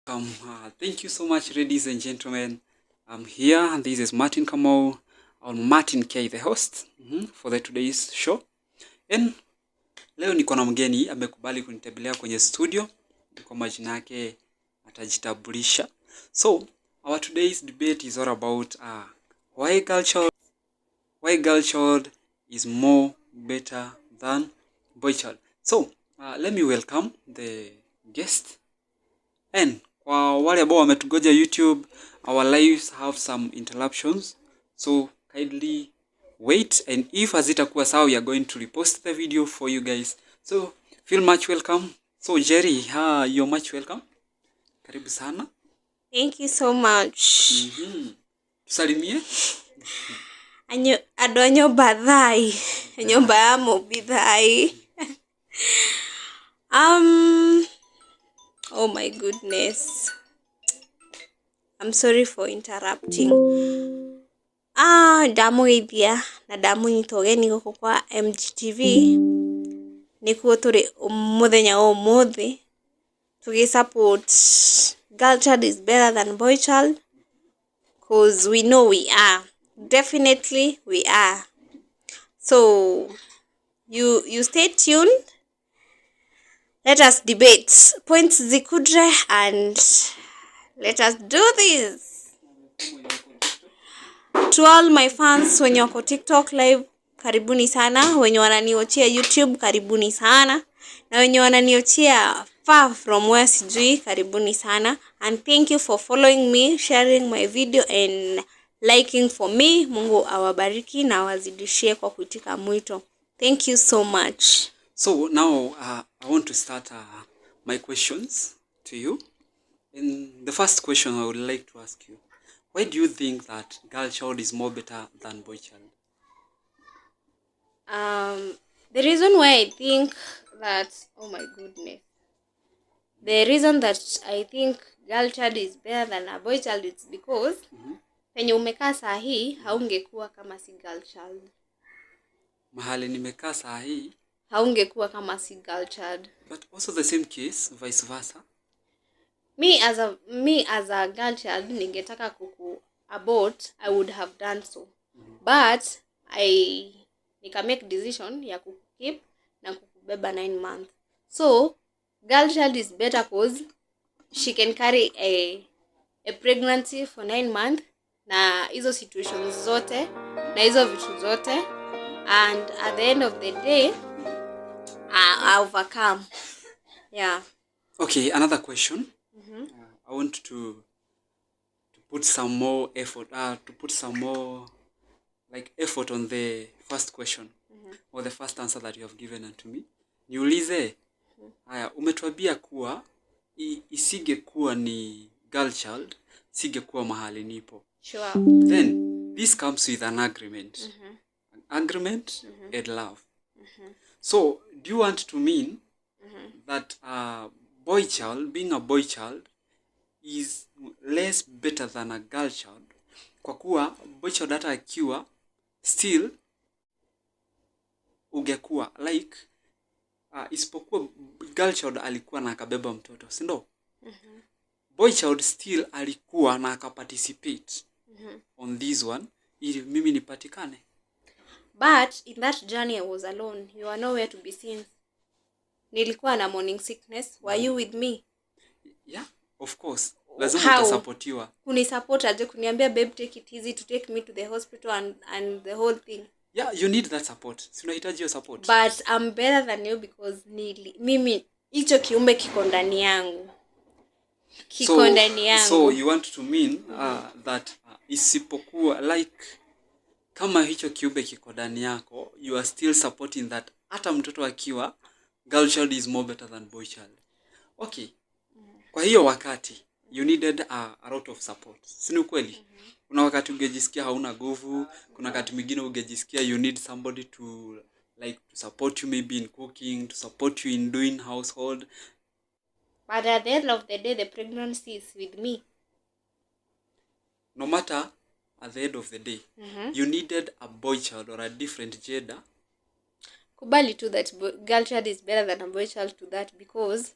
Thank you so much, ladies and gentlemen. I'm here, and this is Martin Kamau on Martin K, the host for the today's show. And leo niko na mgeni amekubali kunitembelea kwenye studio. Kwa majina yake atajitambulisha. So, our today's debate is all about why girl child is more better than boy child. So, let me welcome the guest. And kwa wale ambao wametugoja YouTube, our lives have some interruptions, so kindly wait, and if hazitakuwa sawa, we are going to repost the video for you guys. So feel much welcome. So Jerry, you're much welcome. Karibu sana. Thank you so much. Tusalimie. Ado nyumba thai. Nyumba ya mobithai. Oh my goodness. I'm sorry for interrupting. Damu ithia na damu nyitogeni guku kwa MGTV. Nikuo turi muthenya umuthi tugi support girl child is better than boy child, because we know we are. Definitely we are. So you stay tuned. Let us debate points zikudre and let us do this. To all my fans wenye wako TikTok live, karibuni sana. Wenye wananiochea YouTube, karibuni sana. Na wenye wananiochea far from where sijui, karibuni sana. And thank you for following me, sharing my video and liking for me. Mungu awabariki na awazidishie kwa kuitika mwito. Thank you so much. So now I want to start my questions to you. And the first question I would like to ask you, why do you think that girl child is more better than boy child? The reason why I think that, oh my goodness, the reason that I think girl child is better than a boy child is because penye umekaa saa hii haungekuwa kama si girl child. Mahali nimekaa saa hii haungekuwa kama si girl child. But also the same case, vice versa. Me as a girl child, ningetaka kuku abort, I would have done so. But nika make decision ya kukeep na kukubeba 9 months. So girl child is better cause she can carry a pregnancy for 9 months na hizo situations zote na hizo vitu zote, and at the end of the day I overcome. Yeah. Okay, another question. I want to put some more effort, effort on the first question or the first answer that you have given unto me. Niulize, haya, umetuambia kuwa isingekuwa ni girl child, singekuwa mahali nipo. Sure. Then this comes with an agreement. An agreement and love. So, do you want to mean that boy child, being a boy child, is less better than a girl child? Kwa kuwa boy child hata akiwa still ungekuwa like isipokuwa girl child alikuwa na akabeba mtoto, si ndio? Boy child still alikuwa na akaparticipate on this one ili mimi nipatikane. But in that journey I was alone. You are nowhere to be seen. Nilikuwa na morning sickness. Were you with me? Yeah, of course. Lazima utasupportiwa. Kunisupport aje kuniambia babe take it easy to take me to the hospital and the whole thing. Yeah, you need that support. Si unahitaji your support. But I'm better than you because mimi hicho kiumbe kiko ndani yangu. Kiko ndani yangu. So you want to mean that isipokuwa like kama hicho kiumbe kiko ndani yako, you are still supporting that hata mtoto akiwa girl child is more better than boy child. Okay. Kwa hiyo wakati you needed a lot of support. Si ni kweli? Kuna wakati ungejisikia hauna nguvu, kuna wakati mwingine ungejisikia you need somebody to support you maybe in cooking, to support you in doing household. But at the end of the day the pregnancy is with me. No matter at the end of the day, you needed a boy child or a different gender. Kubali to that girl child is better than a boy child to that, because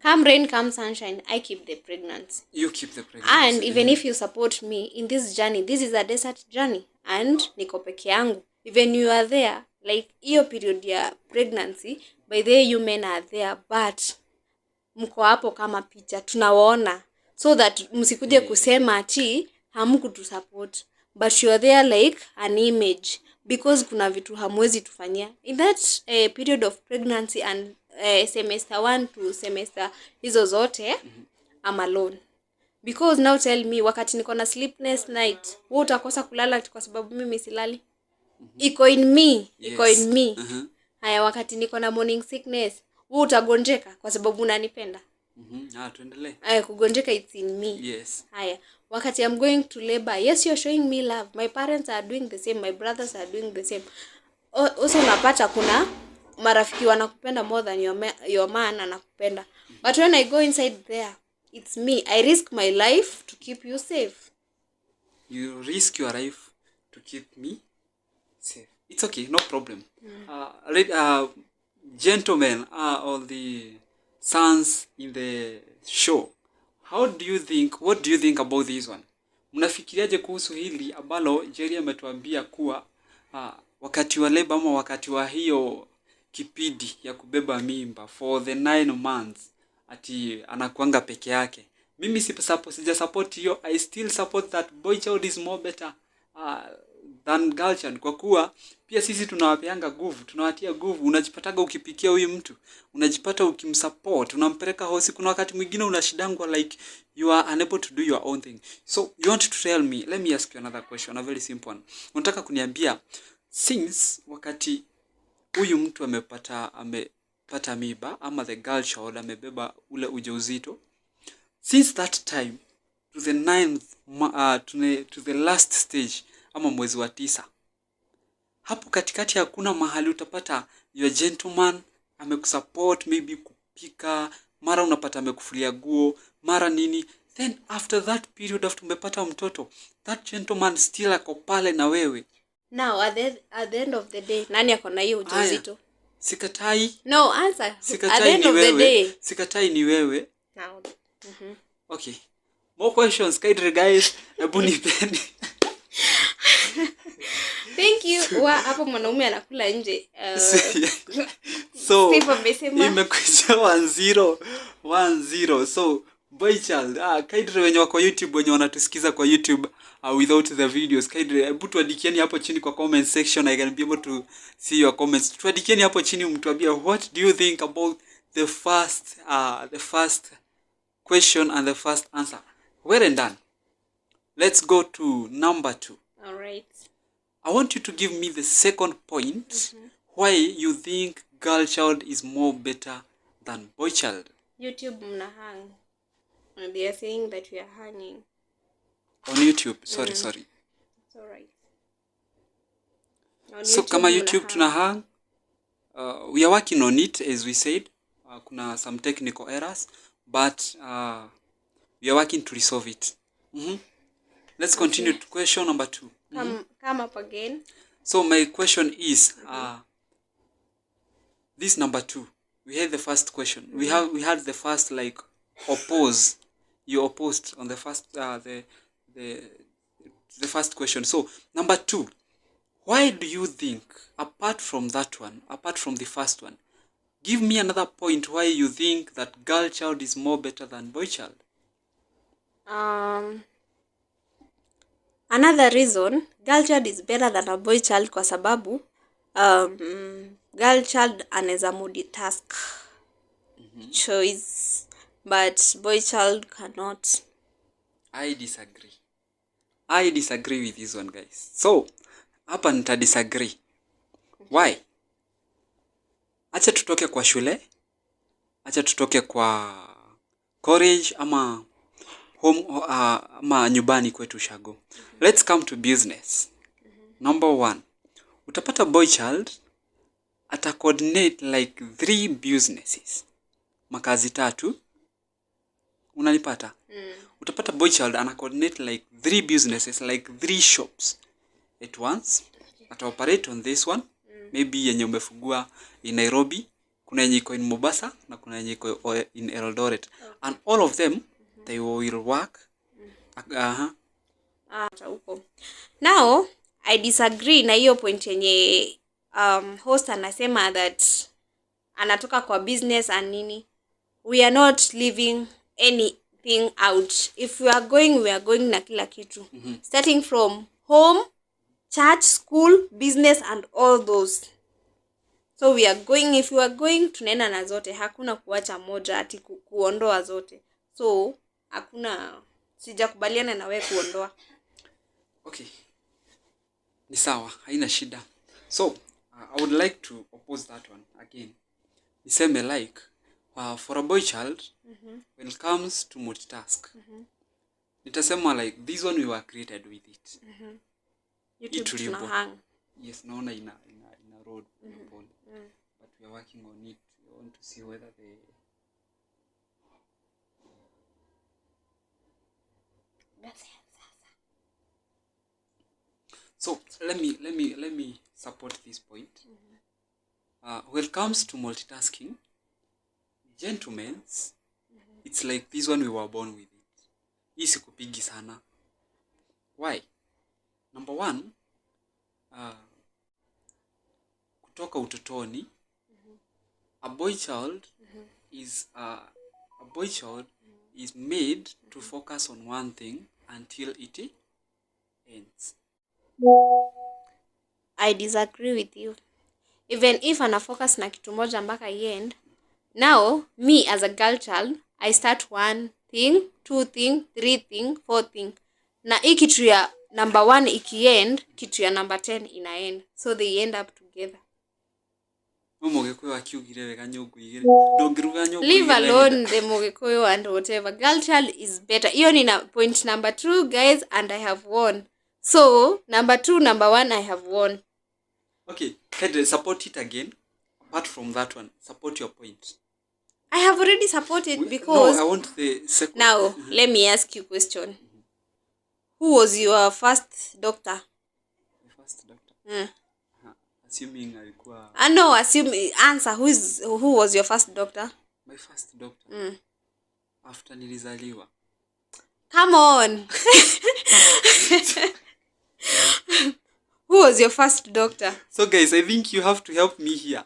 come rain, come sunshine, I keep the pregnancy. You keep the pregnancy. And even if you support me in this journey, this is a desert journey and niko peke yangu, even you are there, like hiyo period ya pregnancy, by the way you men are there, but mko hapo kama picha tunawaona, so that msikuje kusema ati hamkutu support, but you are there like an image, because kuna vitu hamwezi tufanyia in that period of pregnancy and semester 1 to semester hizo zote. I'm alone, because now tell me, wakati niko na sleepless night, wewe utakosa kulala kwa sababu mimi silali? Iko in me, iko in me. Haya, wakati niko na morning sickness, wewe utagonjeka kwa sababu unanipenda? Tuendelee. Kugonjeka it's in me. Yes. Haya, wakati I'm going to labor, yes, you're showing me love. My parents are doing the same, my brothers are doing the same. Also unapata kuna marafiki wanakupenda more than your man anakupenda. But when I go inside there, it's me. I risk my life to keep you safe. You risk your life to keep me safe. It's okay, no problem. Gentlemen, all the sons in the show, what do you think about this one? Mnafikiriaje kuhusu hili ambalo Jerry ametuambia kuwa wakati wa labor ama wakati wa hiyo kipindi ya kubeba mimba for the 9 months ati anakuanga peke yake? Mimi sija support hiyo. I still support that boy child is more better than girl child, kwa kuwa pia sisi tunawapeanga nguvu, tunawatia nguvu. Unajipataga ukipikia huyu mtu, unajipata ukimsupport, unampeleka hosi. Kuna wakati mwingine unashidangwa like you are unable to do your own thing. So you want to tell me, let me ask you another question, a very simple one. Unataka kuniambia since wakati huyu mtu amepata mimba ama the girl child amebeba ule ujauzito, since that time to the 9th to the last stage ama mwezi wa 9, hapo katikati hakuna mahali utapata your gentleman amekusupport, maybe kupika, mara unapata amekufulia nguo, mara nini. Then after that period, after umepata mtoto, that gentleman still ako pale na wewe. Now at the end of the day, nani ako na hiyo ujauzito? Sikatai. No, answer. Sikatai, at the end of the day. Sikatai ni wewe. Now. Okay. More questions, guys. Hebu nipeni. Thank you. Hapo mwanaume anakula nje. So imekuja 1-0. So boy child, kaidre wenye wako YouTube, wenye wanatusikiza kwa YouTube without the videos, kaidre hebu tuandikieni hapo chini kwa comment section. I can be able to see your comments. Tuandikieni hapo chini mtuambie what do you think about the first question and the first answer. Well and done. Let's go to number 2. All right. I want you to give me the second point why you think girl child is more better than boy child. YouTube mna hang. And they are saying that we are hanging. On YouTube. Sorry. It's all right. So kama YouTube tuna hang, we are working on it as we said. Kuna some technical errors, but we are working to resolve it. Let's continue to question number 2. Come up again. So my question is this number 2. We had the first question. We had the first like oppose. You opposed on the first the first question. So number 2. Why do you think, apart from that one, apart from the first one, give me another point why you think that girl child is more better than boy child? Another reason girl child is better than a boy child kwa sababu girl child anaweza multitask choice, but boy child cannot. I disagree with this one, guys. So hapa nita disagree. Why? Acha tutoke kwa shule, acha tutoke kwa college ama home ama nyumbani kwetu shago. Let's come to business. Number 1. Utapata boy child ata coordinate like 3 businesses. Makazi 3. Unanipata? Utapata boy child ana coordinate like 3 businesses, like 3 shops at once. Ata operate on this one. Maybe yenye umefungua in Nairobi, kuna yenye iko in Mombasa na kuna yenye iko in Eldoret. And all of them they will work huko. Now I disagree na hiyo point yenye host anasema that anatoka kwa business and nini. We are not leaving anything out. If we are going na kila kitu. Starting from home, church, school, business and all those. So we are going, if you are going, tunaenda na zote. Hakuna kuacha moja ati kuondoa zote. So hakuna, sijakubaliana na wewe kuondoa. Okay. Ni sawa, haina shida. So, I would like to oppose that one again. Niseme like, for a boy child, when it comes to multitask, nitasema like, this one we were created with it. YouTube tunahang. Yes, naona ina road. But we are working on it. We want to see whether So let me support this point. When it comes to multitasking, gentlemen, it's like this one we were born with it. Hii sikupigi sana. Why? Number one, kutoka utotoni, a boy child is made to focus on one thing until it ends. I disagree with you. Even if ana focus na kitu moja mpaka end, now me as a girl child, I start 1 thing, 2 thing, 3 thing, 4 thing. Na hii kitu ya number 1 ikiend, kitu ya number 10 ina end. So they end up together. Leave alone the Mogekuyu and whatever. Girl child is better. Hiyo ni point number 2, guys, and I have won. So, number 2, number 1, I have won. Okay, can support it again. Apart from that one, support your point. I have already supported because... No, I want the second. Now, let me ask you a question. Who was your first doctor? My first doctor? Assuming alikuwa... No, answer. Who was your first doctor? My first doctor? After nilizaliwa. Come on! Who was your first doctor? So guys, I think you have to help me here.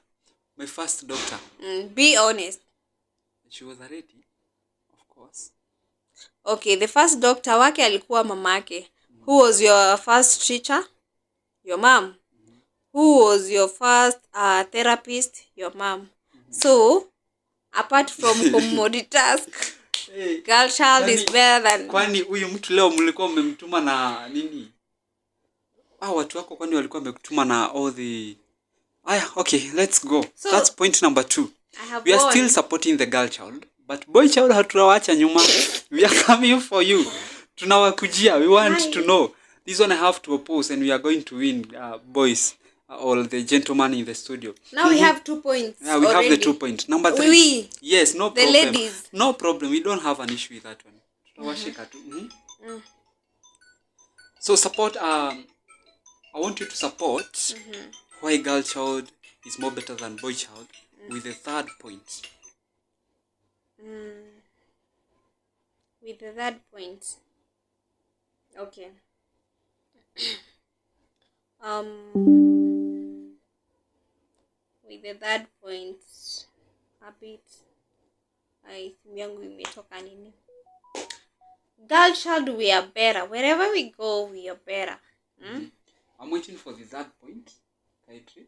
My first doctor. Be honest. She was a lady, of course. Okay, the first doctor wake alikuwa mamake. Who was your first teacher? Your mom. Who was your first therapist? Your mom. So, apart from commodity task, girl child is better than... Kwani huyu mtu leo mlikuwa mmemtuma na nini? Watu wako kwani walikuwa wamekutuma na all the... okay, let's go. So, that's point number 2. We are still supporting the girl child, but boy child hatuwacha nyuma. We are coming for you. Tunawakujia. We want to know. This one I have to oppose and we are going to win, boys. All the gentlemen in the studio. Now we have 2 points. Yeah, we already have the 2 points. Number 3. Oui. Yes, no the problem. The ladies. No problem. We don't have an issue with that one. Tutawashika tu. So support, I want you to support why girl child is more better than boy child with the 3rd point. With the 3rd point. Okay. With the 3rd point, a bit, simu yangu imetoka nini. Girl child, we are better. Wherever we go, we are better. I'm waiting for the 3rd point. Kaitri.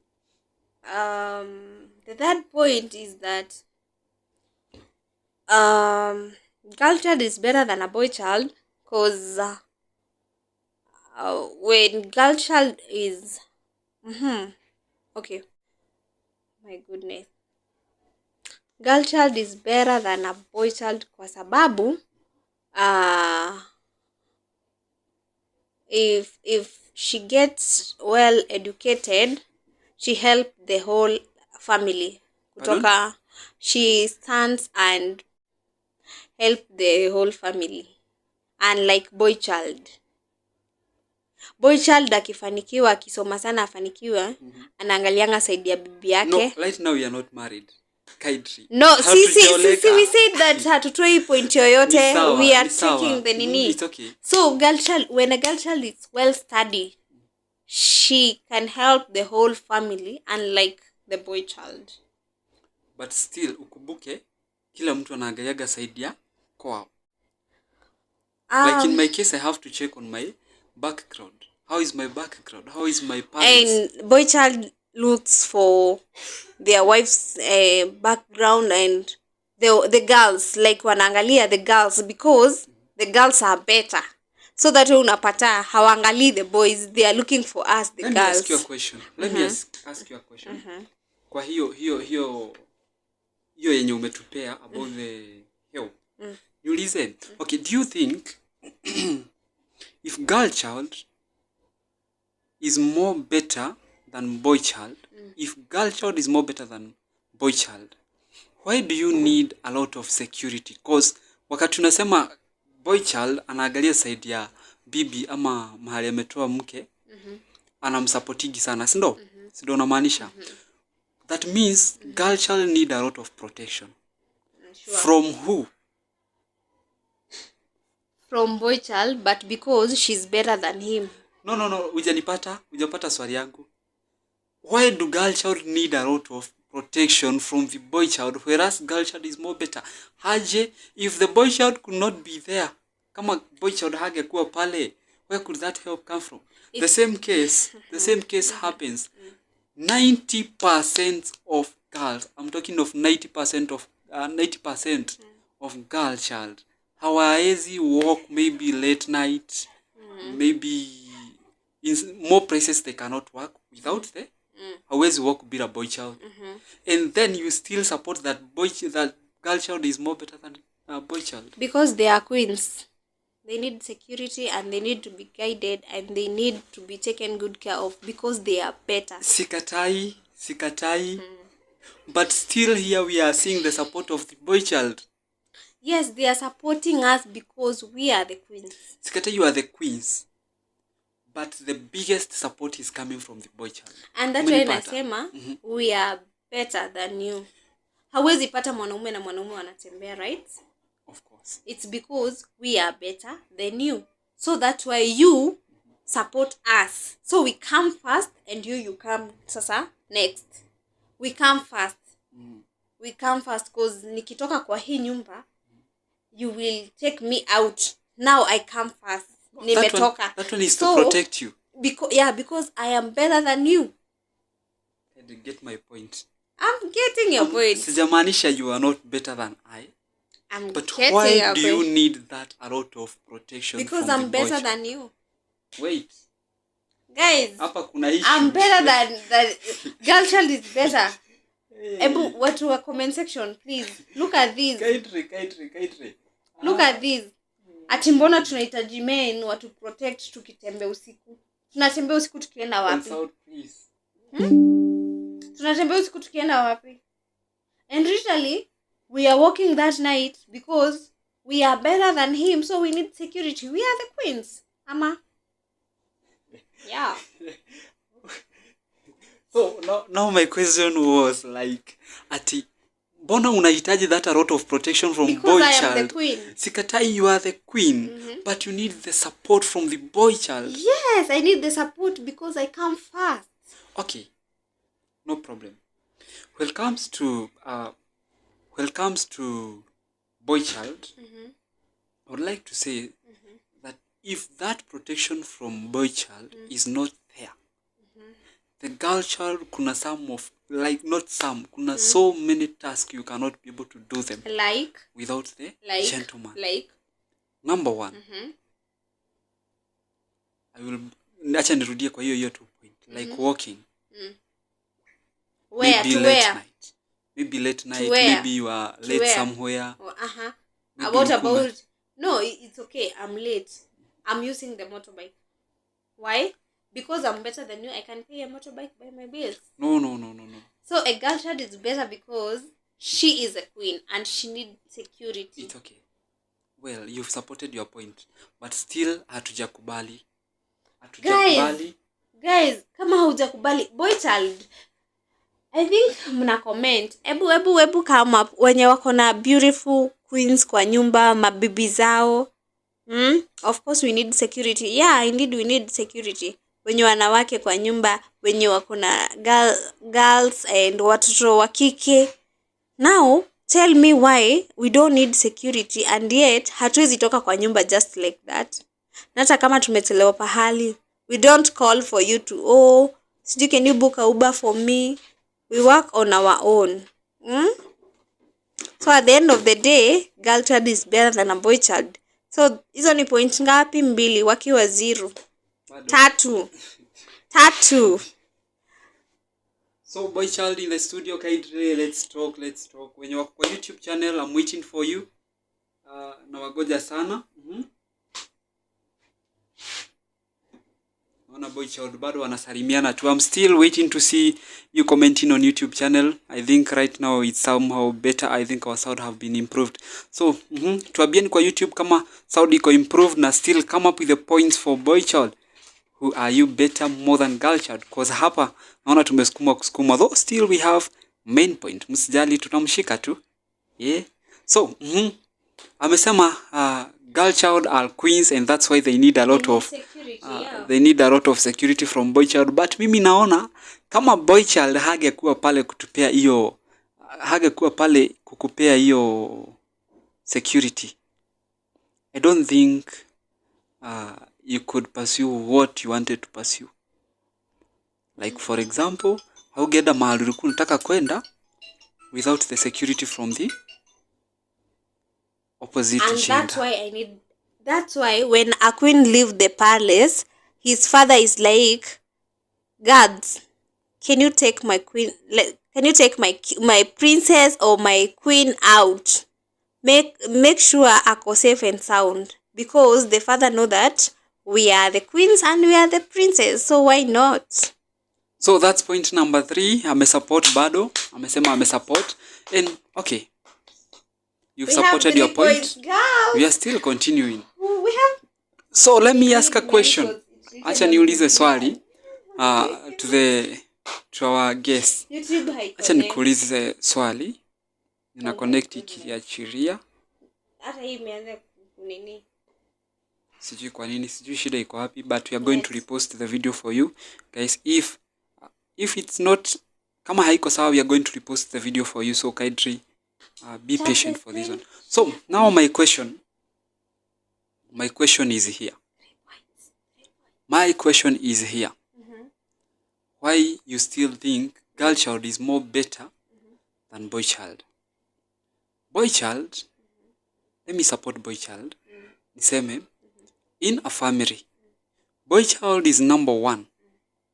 The 3rd point is that girl child is better than a boy child because when girl child is okay, my goodness, girl child is better than a boy child kwa sababu if she gets well educated, she help the whole family. Kutoka she stands and help the whole family, unlike boy child. Boy child akifanikiwa, akisoma sana afanikiwa, anaangalianga side ya bibi yake. No, right now we are not married. Kaidri. No, see, Hatujaoleka. we said that hatutoi point yoyote. Ni sawa, We are ni sawa. taking the nini. It's okay. So girl child, when a girl child is well studied, she can help the whole family, unlike the boy child. But still ukumbuke kila mtu anaangaliaga side ya kwao. Like in my case, I have to check on my background. How is my background? How is my parents? And boy child looks for their wife's background, and the girls, like wanaangalia the girls because the girls are better. So that unapata hawaangalii the boys, they are looking for us, the Let girls. me ask you a question. Let me ask you a question. Kwa hiyo yenye umetupea about the help. Niulize, okay, do you think if girl child is more better than boy child, if girl child is more better than boy child, why do you need a lot of security? Because wakati unasema boy child anaangalia side ya bibi ama mahali ametoa mke, anamsupportigi sana, si ndio? Si ndio unamaanisha? That means girl child need a lot of protection. Sure. From who? From boy child, but because she's better than him. No, hujapata swali yangu. Why do girl child need a lot of protection from the boy child, whereas girl child is more better? Haje, if the boy child could not be there, kama boy child hangekuwa pale, where could that help come from? The same case happens. 90% of girls, I'm talking of 90% of girl child, hawaezi walk maybe late night, maybe in more places they cannot work without the hawezi walk bila boy child. And then you still support that girl child is more better than boy child. Because they are queens. They need security and they need to be guided and they need to be taken good care of because they are better. Sikatai. But still here we are seeing the support of the boy child. Yes, they are supporting us because we are the queens. Sikatai, you are the queens. But the biggest support is coming from the boy child. And that's why nasema we are better than you. Hawezi pata mwanaume na mwanaume wanatembea, right? Of course. It's because we are better than you. So that's why you support us. So we come first and you come sasa next. We come first. We come first because nikitoka kwa hii nyumba, you will take me out. Now I come first. Nimetoka. That one is to protect you. Because I am better than you. I didn't get my point. I'm getting your point. Sijamaanisha you are not better than I. But why do you need that a lot of protection? Because I'm better than you. Wait. Guys, hapa kuna issue. I'm better than girl child is better. Ebu, watu wa comment section, please. Look at this. Kaitri. Look at this. Ati mbona tunahitaji men watu protect tukitembea usiku? Tunatembea usiku tukienda wapi? Tunatembea usiku tukienda wapi? And literally, we are walking that night because we are better than him, so we need security. We are the queens. Ama? Yeah. So now my question was like, ati mbona unahitaji that a lot of protection from because boy I child? am the queen. Sikatai, you are the queen, but you need the support from the boy child. Yes, I need the support because I come first. Okay, no problem. When it comes to boy child, I would like to say that if that protection from boy child is not there, the girl child kuna kuna so many tasks you cannot be able to do them without the gentleman. Number one, acha nirudie kwa hiyo 2 point, like walking. Where? Maybe late night, maybe you are late somewhere. What about? No, it's okay. I'm late. I'm using the motorbike. Why? Because I'm better than you, I can pay a motorbike by my bills. No. So a girl child is better because she is a queen and she needs security. It's okay. Well, you've supported your point, but still hatujakubali. Guys, kama hujakubali, boy child, I think mna comment. Ebu come up wenye wako na beautiful queens kwa nyumba, mabibi zao. Of course we need security. Yeah, indeed we need security. Wenye wanawake kwa nyumba, wenye wako na girls and watoto wa kike. Now, tell me why we don't need security and yet hatuwezi toka kwa nyumba just like that. Hata kama tumechelewa pahali, we don't call for you to, sijui can you book a Uber for me? We work on our own. So at the end of the day, girl child is better than a boy child. So hizo ni point ngapi? 2 wakiwa 0. 3. So boy child in the studio, Kaidre, let's talk. When you are kwa YouTube channel, I'm waiting for you. Na wagoja sana. Naona boy child bado wanasalimiana tu. I'm still waiting to see you commenting on YouTube channel. I think right now it's somehow better. I think our sound have been improved. So, tuambieni kwa YouTube kama sound iko improved na still come up with the points for boy child. Who are you better more than girl child? Because hapa naona tumesukuma though still we have main point. Msijali tutamshika tu. Yeah. So, amesema girl child are queens and that's why they need a lot of they need a lot of security from boy child. But mimi naona kama boy child hangekuwa pale kutupea hiyo, hangekuwa pale kukupea hiyo security, I don't think you could pursue what you wanted to pursue. Like for example, haungenda mahali ulikuwa unataka kwenda without the security from the opposite gender. That's why when a queen leave the palace, his father is like, guards, can you take my queen, can you take my princess or my queen out? Make sure ako safe and sound, because the father know that we are the queens and we are the princess, so why not? So that's point number 3. Amesupport bado, amesema amesupport. And okay, you've supported your point. We are still continuing. So let me ask a question. Acha niulize swali to our guest. Acha nikuulize swali. Nina connect ikiachiria. Hata hii imeanza kunini? Sijui kwa nini, sijui shida iko wapi, but we are going to repost the video for you guys. If it's not, kama haiko sawa, we are going to repost the video for you, so kindly be patient for this one. So now my question is here. My question is here. Why you still think girl child is more better than boy child? Boy child, let me support boy child. Niseme, in a family, boy child is number 1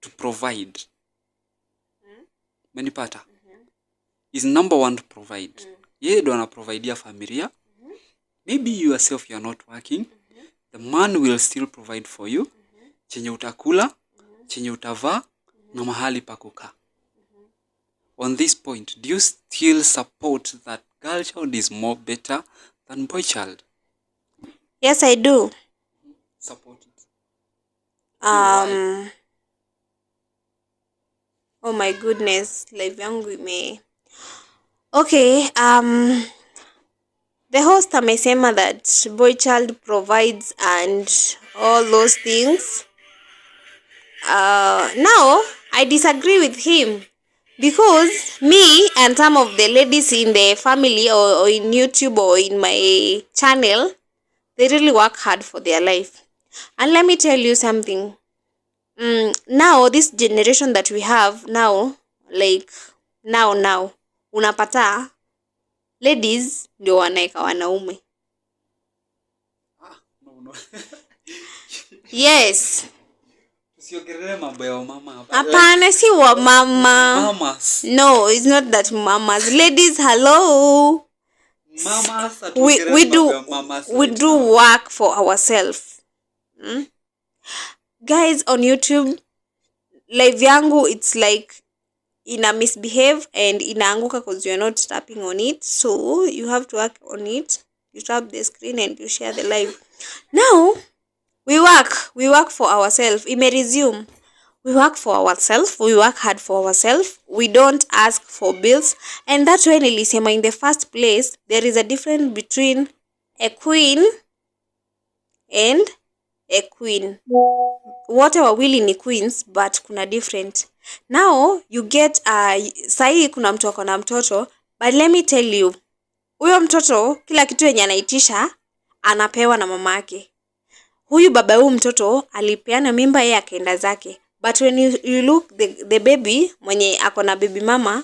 to provide. Menipata? Is number 1 to provide. Yeye ndo anaprovidea familia. Maybe yourself you are not working. The man will still provide for you. Chenye utakula, chenye utavaa, na mahali pa kukaa. On this point, do you still support that girl child is more better than boy child? Yes, I do. Support it. Oh my goodness, live yangu ime. Okay, the host amesema that boy child provides and all those things. Now I disagree with him, because me and some of the ladies in the family or in YouTube or in my channel, they really work hard for their life. And let me tell you something. Now this generation that we have now, like now unapata ladies ndio wanaeka wanaume. No. Yes. Usiongelee mambo ya mama hapa. Hapana, si wa mama. Mamas. No, it's not that mamas. Ladies, hello. Mamas, we do work for ourselves. Guys on YouTube, live yangu, it's like ina misbehave and inaanguka because you're not tapping on it. So you have to work on it. You tap the screen and you share the live. Now we work for ourselves. Ime resume. we work for ourselves, we work hard for ourselves, we don't ask for bills. And that's why nilisema in the first place there is a difference between a queen and a queen. Wote wawili ni queens but kuna different. Now you get sahi kuna mtu ako na mtoto, but let me tell you, huyo mtoto kila kitu yenye anaitisha anapewa na mamake. Huyu baba huyu mtoto alipeana mimba yeye akaenda zake. But when you look the baby mwenye ako na baby mama,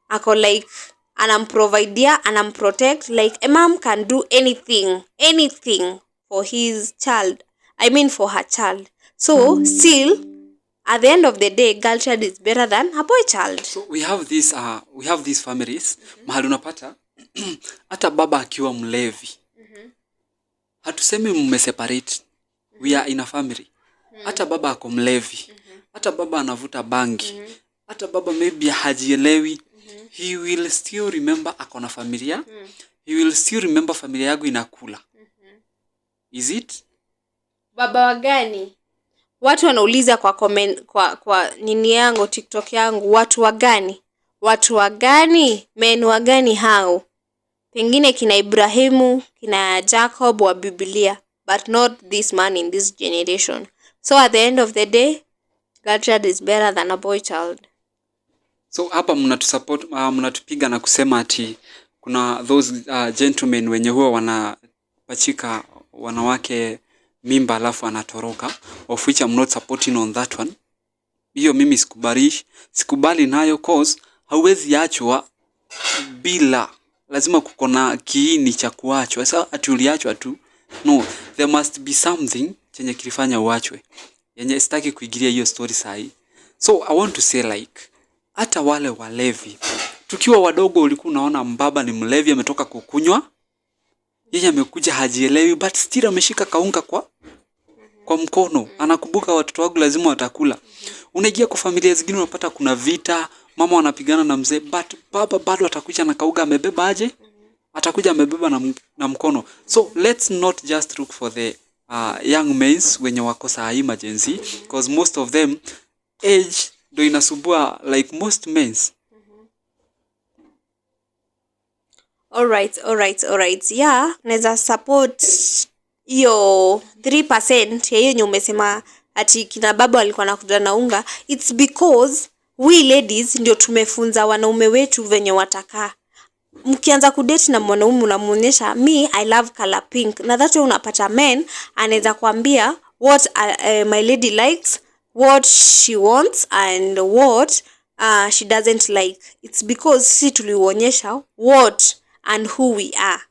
ako like anamprovidea, anamprotect, like a mom can do anything for his child. I mean for her child. So still at the end of the day, girl child is better than a boy child. So we have these families mahali unapata hata baba akiwa mlevi. Hatusemi mmeseparate. We are in a family. Hata baba ako mlevi. Hata baba anavuta bangi. Hata baba maybe hajielewi. He will still remember ako na familia. He will still remember familia yangu inakula. Is it? Baba wa gani? Watu wanauliza kwa comment, kwa nini yangu TikTok yangu, watu wa gani? Watu wa gani? Men wa gani hao? Pengine kina Ibrahimu, kina Jacob wa Biblia, but not this man in this generation. So at the end of the day, girl child is better than a boy child. So hapa mnatusupport, mnatupiga na kusema ati kuna those gentlemen wenye huwa wanapachika wanawake mimba alafu anatoroka, of which I'm not supporting on that one. Hiyo mimi sikubali nayo, cause hauwezi achwa bila, lazima kuko na kiini cha kuachwa. Sasa ati uliachwa tu, no, there must be something chenye kilifanya uachwe, yenye sitaki kuigilia hiyo story sahi. So I want to say like, hata wale walevi tukiwa wadogo ulikuwa unaona mbaba ni mlevi ametoka kukunywa, yeye amekuja hajielewi, but still ameshika kaunga kwa mkono, anakumbuka watoto wangu lazima watakula. Unaingia kwa familia zingine unapata kuna vita, mama wanapigana na mzee, but baba bado atakuja na kauga amebeba aje? Atakuja amebeba na mkono. So let's not just look for the young men wenye wako saa emergency, because most of them age do inasubua like most men. All right. Yeah, naweza support hiyo 3% ya hiyo yenye umesema ati kina baba walikuwa nakuja na unga. It's because we ladies ndio tumefunza wanaume wetu venye watakaa. Mkianza kudate na mwanaume unamuonyesha me I love color pink, na that way unapata men anaweza kuambia what my lady likes, what she wants and what she doesn't like. It's because sisi tulionyesha what and who we are.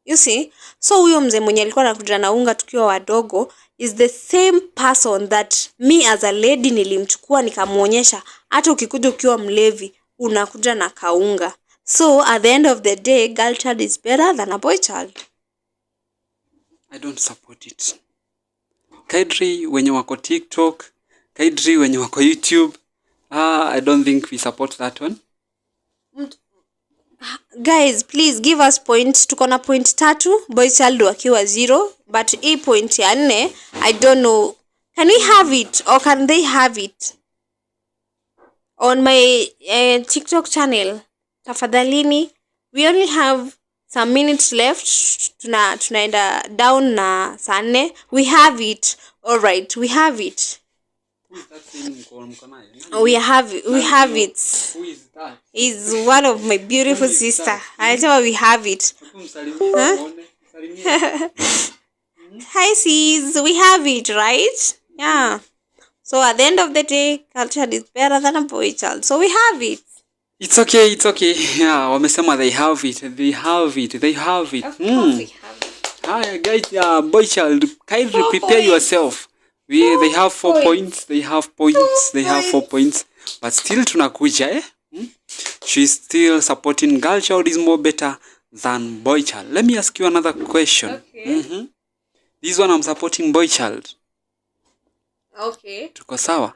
You see? So huyo mzee mwenye alikuwa anakuja na unga tukiwa wadogo is the same person that me as a lady nilimchukua nikamuonyesha hata ukikuja ukiwa mlevi unakuja na kaunga. So at the end of the day, girl child is better than a boy child. I don't support it. Kadri wenye wako TikTok, kadri wenye wako YouTube, I don't think we support that one. Guys, please give us points. Tuko na point 3, boy child wakiwa 0, but hii point ya 4, I don't know. Can we have it or can they have it? On my TikTok channel, tafadhalini, we only have some minutes left. Tunaenda down na saa 4. We have it. All right, we have it. We have it. Who is that? Is one of my beautiful sister. I tell we have it. Huh? Hi sis, we have it, right? Yeah. So at the end of the day, culture is better than a boy child. So we have it. It's okay. Yeah, wamesema they have it. Of course we have it. Hi guys, boy child, kindly prepare yourself. They have 4 points. They have 4 points. But still tunakuja, She's still supporting girl child is more better than boy child. Let me ask you another question. Okay. This one I'm supporting boy child. Okay. Tuko sawa?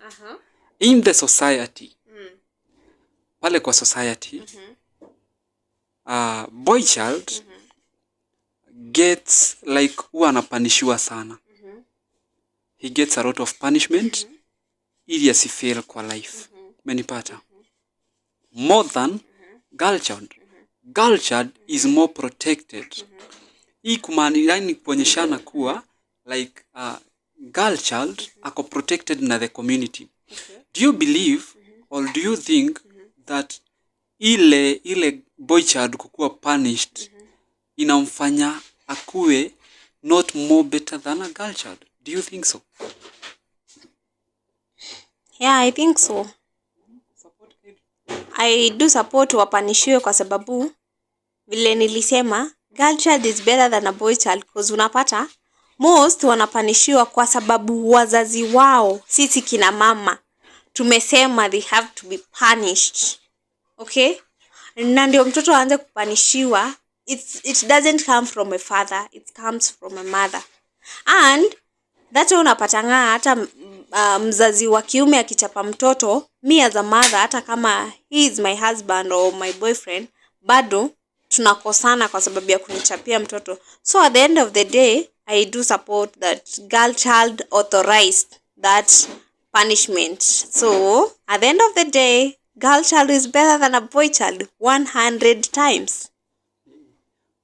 In the society. Pale kwa society. Boy child gets like huwa anapanishiwa sana. He gets a lot of punishment. ili asifail kwa life. Umenipata? More than girl child. Girl child is more protected. Hii yani kuonyeshana kuwa like girl child ako protected na the community. Do you believe or do you think that ile boy child kukuwa punished inamfanya akuwe not more better than a girl child? Do you think so? Yeah, I think so. I do support wapanishiwe kwa sababu vile nilisema girl child is better than a boy child because unapata most wanapanishiwa kwa sababu wazazi wao, sisi kina mama tumesema they have to be punished. Okay? Na ndio mtoto aanze kupanishiwa. It doesn't come from a father, it comes from a mother. And that's why unapatanga hata mzazi wa kiume akichapa mtoto, me as a mother, hata kama he is my husband or my boyfriend, bado tunakosana kwa sababu ya kunichapia mtoto. So at the end of the day, I do support that girl child authorized that punishment. So at the end of the day, girl child is better than a boy child 100 times.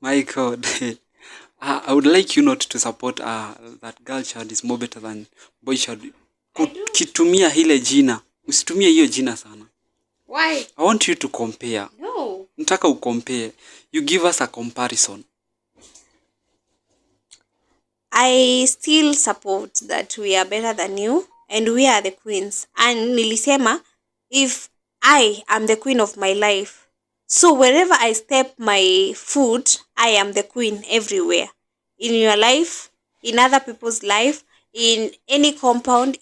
My God. I would like you not to support that girl child is more better than boy child. Kitumia hile jina. Usitumie hiyo jina sana. Why? I want you to compare. No. Nataka ucompare. You give us a comparison. I still support that we are better than you and we are the queens. And nilisema, if I am the queen of my life, so wherever I step my foot, I am the queen everywhere. In your life, in other people's life, in any compound,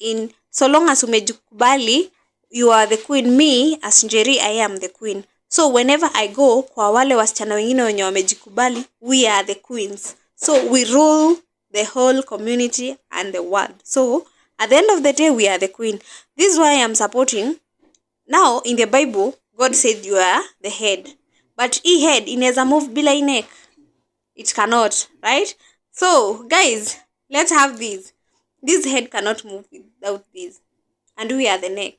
so long as umejikubali, you are the queen. Me, as Njeri, I am the queen. So whenever I go, kwa wale wasichana wengine wenye wamejikubali, we are the queens. So we rule the whole community and the world. So at the end of the day, we are the queen. This is why I am supporting. Now, in the Bible, God said you are the head. But hii head inaweza move bila hii neck. It cannot, right? So, guys, let's have this. This head cannot move without this. And we are the neck.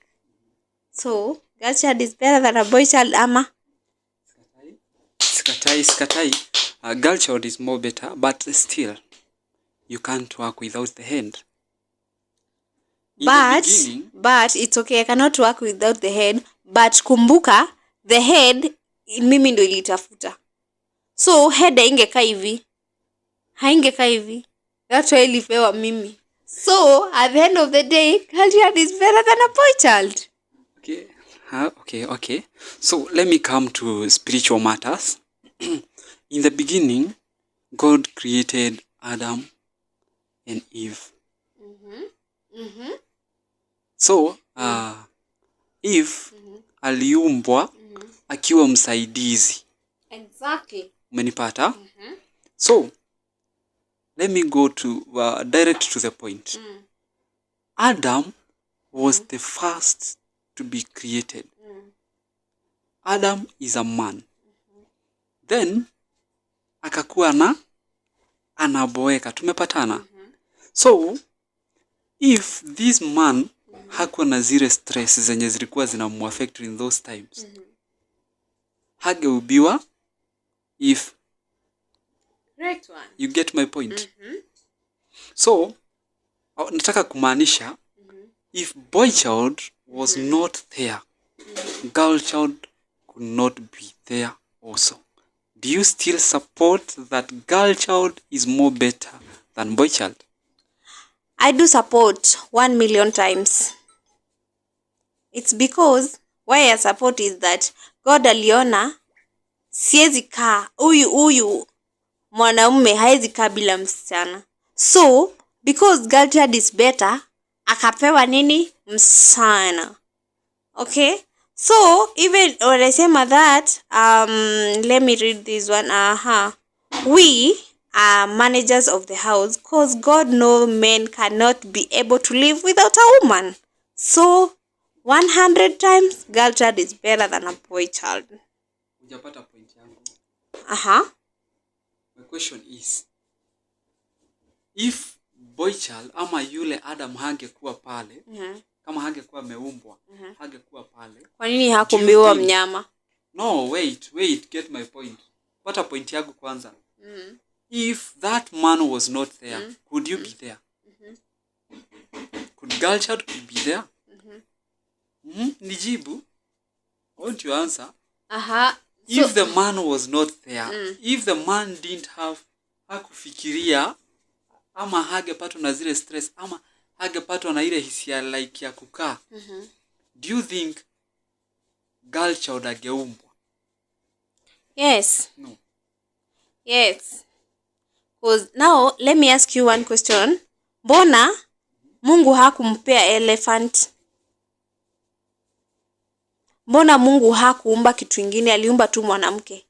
So, girl child is better than a boy child, ama? Skatai. A girl child is more better, but still, you can't work without the head. But it's okay, I cannot work without the head. But kumbuka, the head, mimi ndo ilitafuta. So, head haingekaa hivi. Haingekaa hivi. That's why ilipewa mimi. So, at the end of the day, girl child is better than a boy child. Okay. So, let me come to spiritual matters. In the beginning, God created Adam and Eve. So, Eve aliumbwa akiwa msaidizi. Exactly. Umenipata? So, let me go to direct to the point. Adam was the first to be created. Adam is a man. Then akakuwa anaboeka. Tumepatana. So if this man hakuwa na zile stress zenye zilikuwa zinamuaffect in those times, hageubiwa if. Correct one. You get my point? So nataka kumaanisha if boy child was not there, girl child could not be there also. Do you still support that girl child is more better than boy child? I do support 1 million times. It's because why I support is that God aliona siwezi kaa huyu mwanaume haezi kaa bila msichana. So because girl child is better, akapewa nini? Msichana. Okay? So even when I say that, let me read this one. We are managers of the house because God knows men cannot be able to live without a woman. So 100 times girl child is better than a boy child. Hujapata point yangu. My question is, if boy child ama yule Adam hangekuwa pale, kama hangekuwa ameumbwa, hangekuwa pale. Kwa nini hakumbiwa mnyama? No, wait, get my point. Pata point yangu kwanza. If that man was not there, could you be there? Could girl child be there? Nijibu. Won't you answer? If the man was not there, if the man didn't have hakufikiria ama hagepatwa na zile stress ama hagepatwa na ile hisia like ya kukaa, do you think girl child angeumbwa? Yes. No. Yes. Because now let me ask you one question. Mbona Mungu hakumpea elephant? Mbona Mungu hakuumba kitu kingine, aliumba tu mwanamke?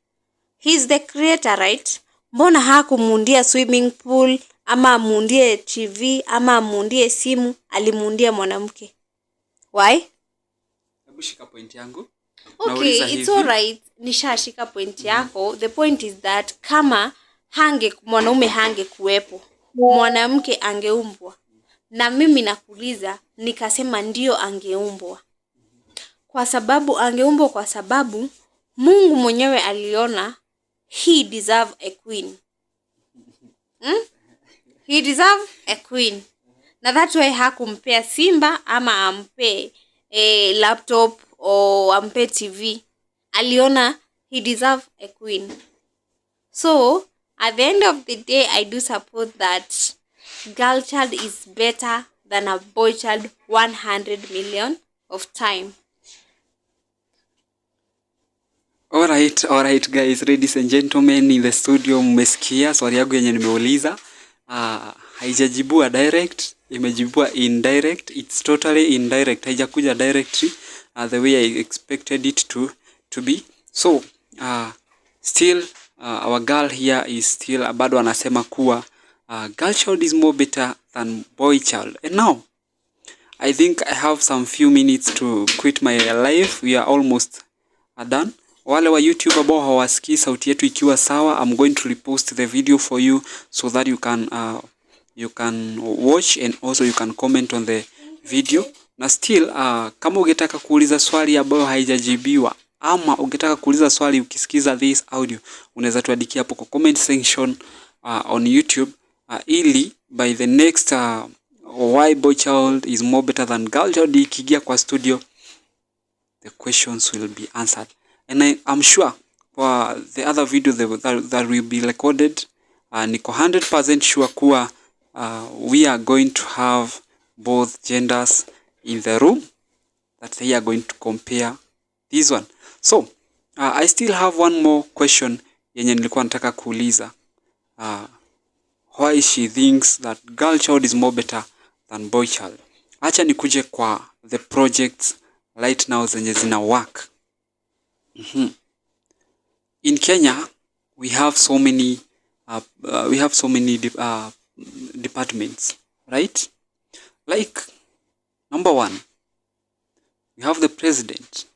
He is the creator, right? Mbona hakumuundia swimming pool ama amuundie TV ama amuundie simu, alimuundia mwanamke? Why? Hebu shika point yangu. Okay, it's all right. Nishashika point yako. The point is that kama mwanaume hangekuwepo, mwanamke angeumbwa. Na mimi nakuuliza, nikasema ndio angeumbwa. Kwa sababu angeumbwa kwa sababu Mungu mwenyewe aliona he deserve a queen. He deserve a queen. Na that's why hakumpea simba ama ampe laptop o ampe TV. Aliona he deserve a queen. So at the end of the day, I do support that girl child is better than a boy child 100 million of time. Alright guys, ladies and gentlemen in the studio, mmesikia swali yangu yenye nimeuliza. Haijajibua direct, imejibua indirect. It's totally indirect. Haijakuja directly the way I expected it to be. So still our girl here is still bado anasema kuwa girl child is more better than boy child. And now I think I have some few minutes to quit my life. We are almost done. Wale wa YouTube ambao hawasikii sauti yetu ikiwa sawa, I'm going to repost the video for you so that you can watch and also you can comment on the video. Na still kama ungetaka kuuliza swali ambayo haijajibiwa ama ungetaka kuuliza swali ukisikiza this audio, unaweza tuandikia hapo kwa comment section on YouTube ili by the next why boy child is more better than girl child ikigia kwa studio, the questions will be answered. And I'm sure for the other video that will be recorded, niko 100% sure kuwa we are going to have both genders in the room that they are going to compare this one. So I still have one more question yenye nilikuwa nataka kuuliza. Why she thinks that girl child is more better than boy child. Acha nikuje kwa the projects right now zenye zina work. In Kenya we have so many departments, right? Like number 1, we have the president,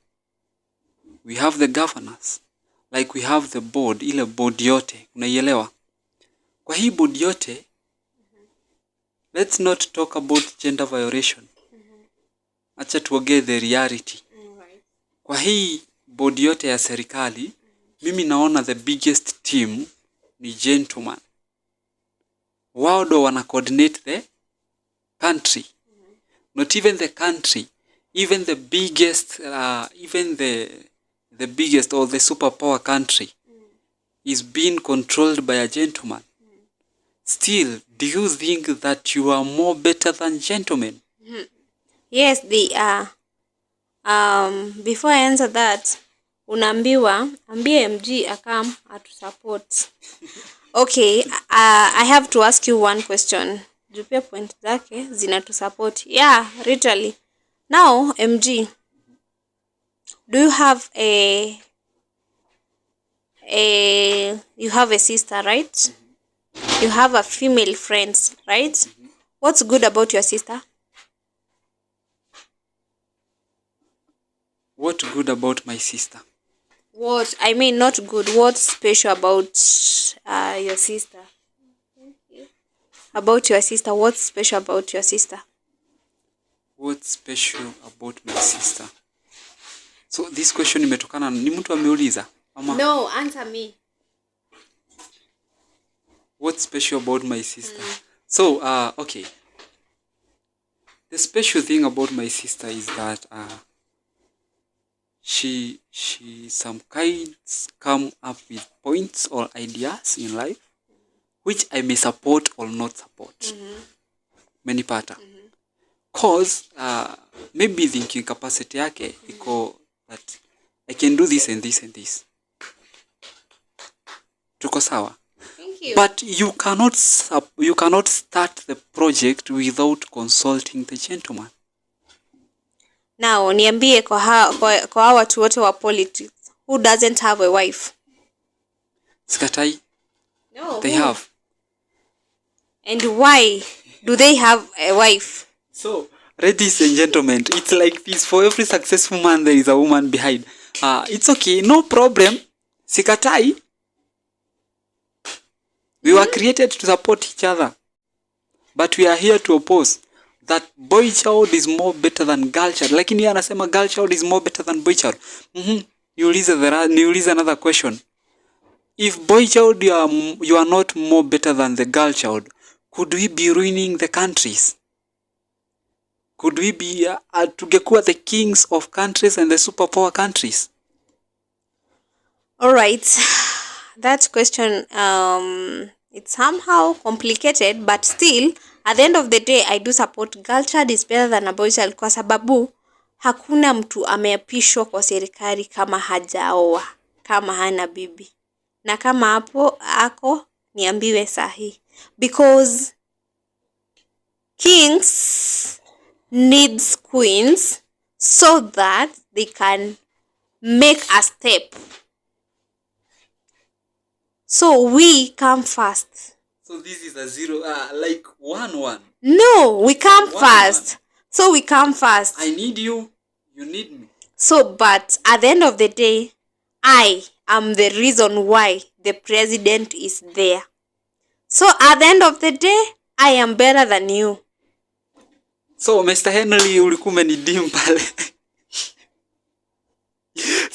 we have the governors, like we have the board, ile board yote, unaielewa? Kwa hii board yote, let's not talk about gender violation. Acha tuongee the reality. Kwa hii board yote ya serikali, mimi naona the biggest team ni gentlemen. Wao ndo wana coordinate the country. Not even the country, even the biggest the biggest or the superpower country is being controlled by a gentleman. Still, do you think that you are more better than gentlemen? Yes, they are. Before I answer that, unaambiwa ambie MG akam atu support. Okay, I have to ask you one question. Jupia point zake zinatu support. Yeah, literally. Now, MG, do you have you have a sister, right? You have a female friends, right? What's good about your sister? What good about my sister? What, I mean not good, what's special about your sister? About your sister, what's special about your sister? What's special about my sister? So this question imetokana ni mtu ameuliza ama? No, answer me. What's special about my sister? So okay. The special thing about my sister is that she sometimes come up with points or ideas in life which I may support or not support. Menipata. Cause maybe thinking capacity yake iko that I can do this and this and this. Tuko sawa? Thank you. But you cannot start the project without consulting the gentleman. Now, niambie kwa hawa watu wote wa politics, who doesn't have a wife? Sikatai. No. They have. And why do they have a wife? So, ladies and gentlemen, it's like this. For every successful man, there is a woman behind. It's okay, no problem. Sikatai. We were created to support each other. But we are here to oppose that boy child is more better than girl child. Lakini yeye anasema girl child is more better than boy child. Niulize another question. If boy child you are not more better than the girl child, could we be ruining the countries? Could we be tungekuwa the kings of countries and the superpower countries? All right. That question, it's somehow complicated, but still, at the end of the day, I do support girl child is better than a boy child kwa sababu hakuna mtu ameapishwa kwa serikali kama hajaoa, kama hana bibi. Na kama hapo ako niambiwe sahi. Because kings needs queens so that they can make a step. So we come first. So this is a zero, like 1-1. No, we come first. So we come first. I need you, you need me. So, but at the end of the day, I am the reason why the president is there. So at the end of the day, I am better than you. So Mr. Henry ulikuwa umenidim pale.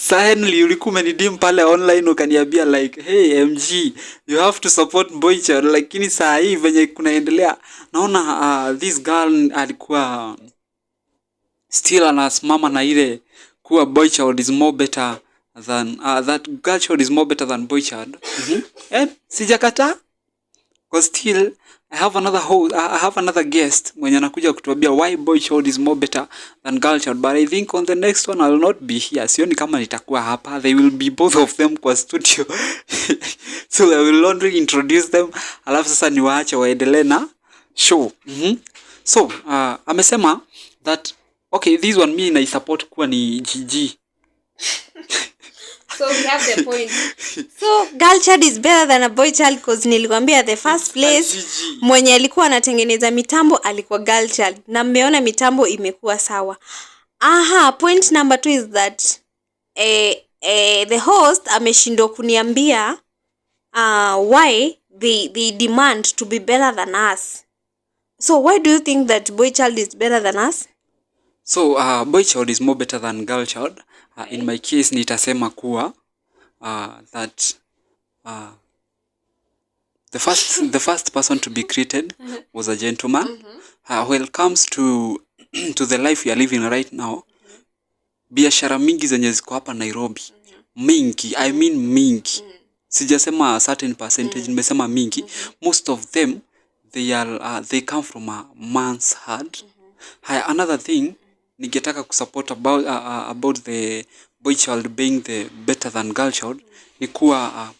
Henry ulikuwa umenidim pale online ukaniambia like, hey MG, you have to support boy child. Lakini saa hii venye kunaendelea naona this girl alikuwa still anasimama na ile kuwa boy child is more better than that girl child is more better than boy child. Sijakata. Because still I have another guest mwenye anakuja kutuambia why boy child is more better than girl child, but I think on the next one I will not be here. Sioni kama nitakuwa hapa. They will be both of them kwa studio. So I will only introduce them, alafu sasa niwaache waendelee na show. So amesema that okay, this one me na support kuwa ni GG. So we have the point. So girl child is better than a boy child because nilikwambia the first place mwenye alikuwa anatengeneza mitambo alikuwa girl child na mmeona mitambo imekuwa sawa. Point number 2 is that the host ameshindwa kuniambia why they demand to be better than us. So why do you think that boy child is better than us? So boy child is more better than girl child. In my case nitasema kuwa that the first person to be created was a gentleman. When it comes to the life we are living right now, biashara mingi zenye ziko hapa Nairobi, mingi, I mean mingi, sijasema a certain percentage, nimesema mingi, most of them they come from a man's heart. Another thing ningetaka kusupport about the boy child being the better than girl child ni kuwa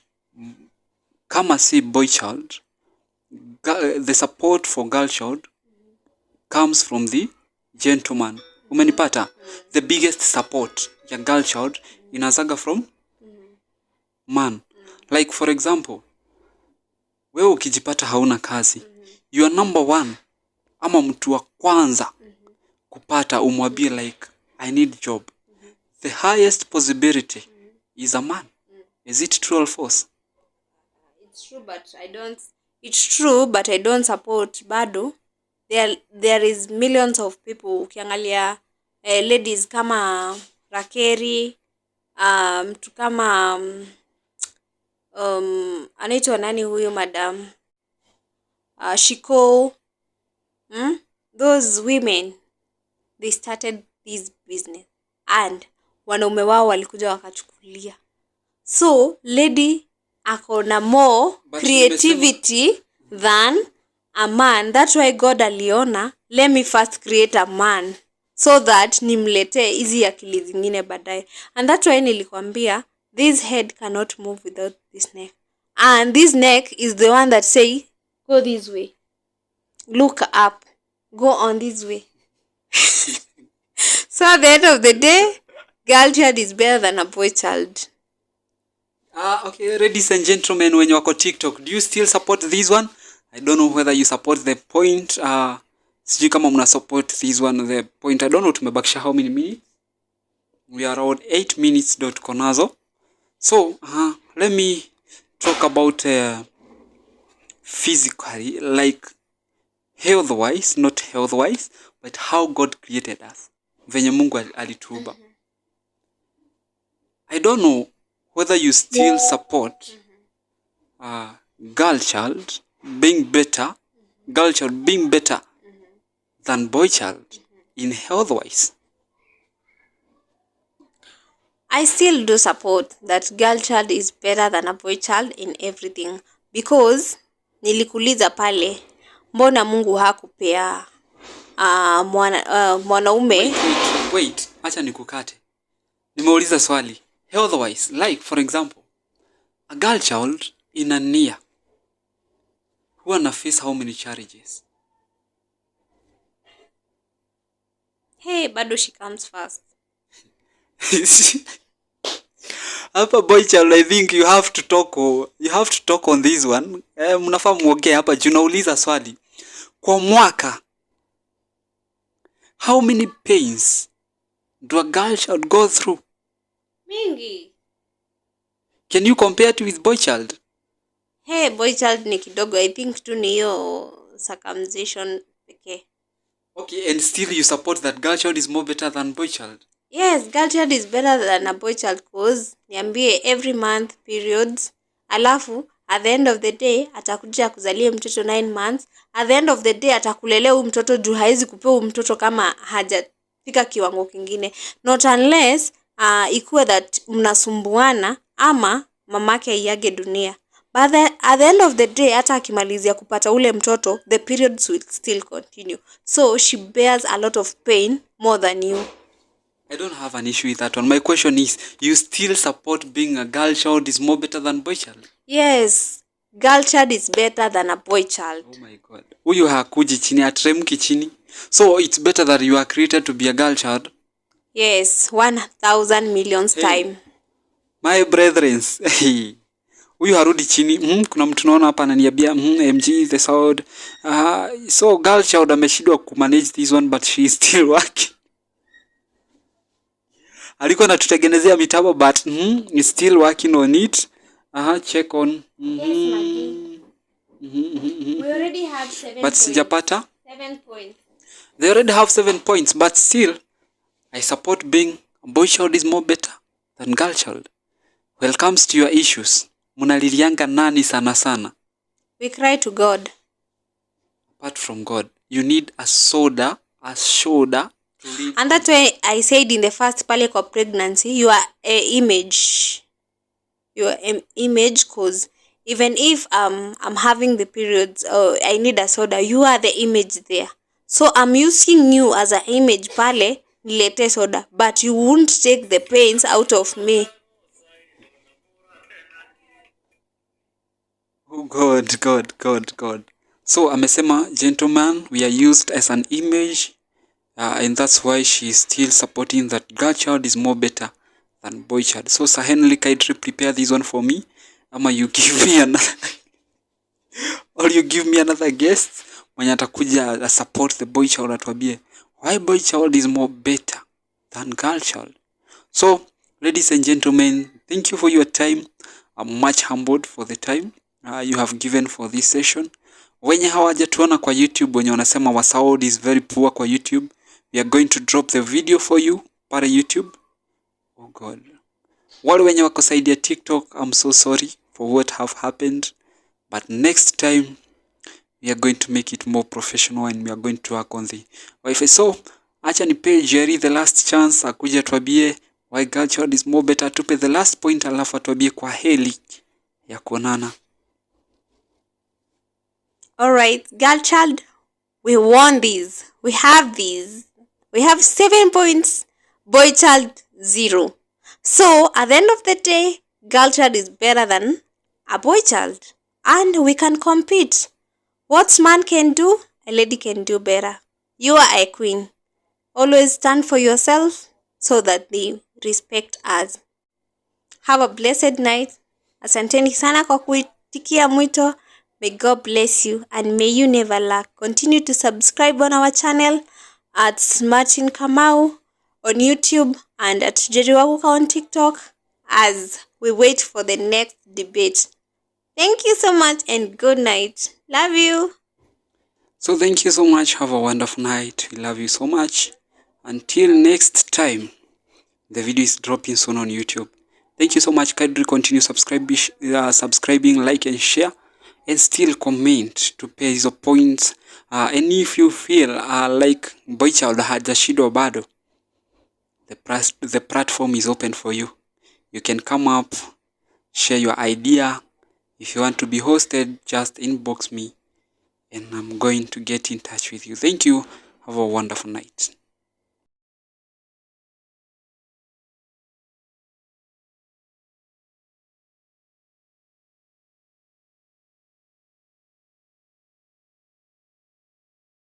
kama si boy child, the support for girl child comes from the gentleman. Umenipata? The biggest support ya girl child inazaga from man. Like for example, wewe ukijipata hauna kazi, you are number 1 ama mtu wa kwanza kupata umwambie like I need job. The highest possibility is a man. Is it true or false? It's true, but I don't support bado there is millions of people. Ukiangalia ladies kama Rakeri, mtu kama anaitwa nani huyo madam, Shiko, those women, they started this business and wanaume wao walikuja wakachukulia. So lady ako na more creativity than a man. That's why God aliona, let me first create a man so that nimletee hizi akili zingine baadaye. And that's why nilikwambia this head cannot move without this neck, and this neck is the one that say go this way, look up, go on this way. So at the end of the day, girl child is better than a boy child. Okay, ladies and gentlemen, when you wako TikTok, do you still support this one? I don't know whether you support the point. Sijui kama mna support this one, the point. I don't know tumebakisha how many minutes. We are around 8 minutes konazo. So let me talk about physically, like health wise, not health wise, but how God created us. Venye Mungu alituumba. I don't know whether you still support girl child being better than boy child in health wise. I still do support that girl child is better than a boy child in everything, because nilikuuliza pale, mbona Mungu hakupea mwanaume? Wait, acha nikukate. Nimeuliza swali. Health wise, like for example, a girl child in a year huwa na face how many challenges? Hey, bado she comes first. Hapa boy child, I think you have to talk on this one. Mnafaa muongee hapa juu nauliza swali. Kwa mwaka, how many pains do a girl child go through? Mingi. Can you compare it with boy child? Hey, boy child ni kidogo. I think tu ni hiyo circumcision pekee. Okay, and still you support that girl child is more better than boy child? Yes, girl child is better than a boy child, cause niambie every month periods, alafu at the end of the day atakuja kuzalia mtoto 9 months. At the end of the day atakulelea huyu mtoto juu haizi kupea huyu mtoto kama hajafika kiwango kingine. Not unless ikuwe that mnasumbuana ama mamake aiage dunia. But at the end of the day, hata akimalizia kupata ule mtoto, the periods will still continue. So she bears a lot of pain more than you. I don't have an issue with that one. My question is, you still support being a girl child is more better than boy child? Yes, girl child is better than a boy child. Oh my God. Huyu hakuji chini, atremki chini. So it's better that you are created to be a girl child? Yes, 1,000 millions time. My brethren, huyu harudi chini. Kuna mtu naona hapa ananiambia MG the sound. So girl child ameshindwa kumanage this one, but she is still working. Alikuwa anatutengenezea mitabo, but is still working on it. Check on. Yes, we already have 7 but sijapata 7 points. They already have 7 points, but still I support being a boy child is more better than girl child. When it comes to your issues, munalilianga nani sana sana? We cry to God. Apart from God, you need a shoulder to live. And that's why I said in the first pale kwa pregnancy, you are an image. You are an image, cause even if I'm having the periods, I need a soda, you are the image there. So I'm using you as an image pale nilete soda, but you won't take the pains out of me. Oh God. So amesema, gentlemen, we are used as an image, and that's why she is still supporting that girl child is more better than boy child. So Sahenli, kindly prepare this one for me. Ama you give me another or you give me another guest mwenye atakuja support the boy child, atuambie why boy child is more better than girl child. So ladies and gentlemen, thank you for your time. I'm much humbled for the time you have given for this session. Wenye hawajatuona kwa YouTube, wenye wanasema our sound is very poor kwa YouTube, we are going to drop the video for you para YouTube. Oh God. Wale wenye wako side ya TikTok, I'm so sorry for what have happened, but next time we are going to make it more professional and we are going to work on the Wi-Fi. So acha nipe Jerry the last chance akuje tuambie why Girl Child is more better. Tupe the last point alafu atuambie kwa heli ya kuonana. Alright, Girl Child, we won these. We have these. We have 7 points. Boy Child 0. So at the end of the day, Girl Child is better than a boy child, and we can compete. What man can do, a lady can do better. You are a queen. Always stand for yourself so that they respect us. Have a blessed night. Asanteni sana kwa kuitikia mwito. May God bless you and may you never lack. Continue to subscribe on our channel at Martin Kamau on YouTube and at Jerry Waguka on TikTok as we wait for the next debate. Thank you so much and good night. Love you. So thank you so much. Have a wonderful night. We love you so much. Until next time, the video is dropping soon on YouTube. Thank you so much. Kindly continue subscribing, like and share, and still comment to pay hizo points. And if you feel like Boy Child hajashindwa bado, the platform is open for you. You can come up, share your idea. If you want to be hosted, just inbox me and I'm going to get in touch with you. Thank you. Have a wonderful night.